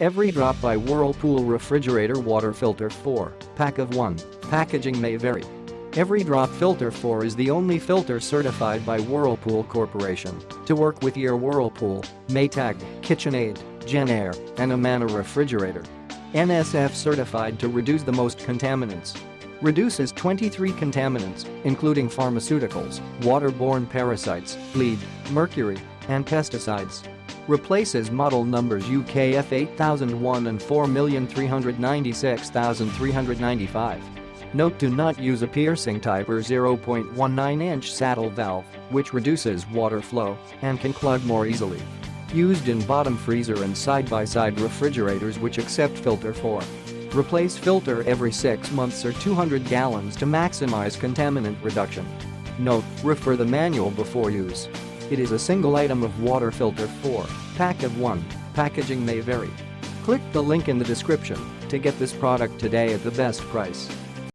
EveryDrop by Whirlpool Refrigerator Water Filter 4, Pack of 1. Packaging may vary. EveryDrop Filter 4 is the only filter certified by Whirlpool Corporation to work with your Whirlpool, Maytag, KitchenAid, JennAir, and Amana refrigerator. NSF Certified to reduce the most contaminants. Reduces 23 contaminants, including pharmaceuticals, waterborne parasites, lead, mercury, and pesticides. Replaces model numbers UKF 8001 and 4396395. Note: do not use a piercing type or 0.19-inch saddle valve, which reduces water flow and can clog more easily. Used in bottom freezer and side-by-side refrigerators which accept filter 4. Replace filter every 6 months or 200 gallons to maximize contaminant reduction. Note: refer the manual before use. It is a single item of water filter 4, pack of 1. Packaging may vary. Click the link in the description to get this product today at the best price.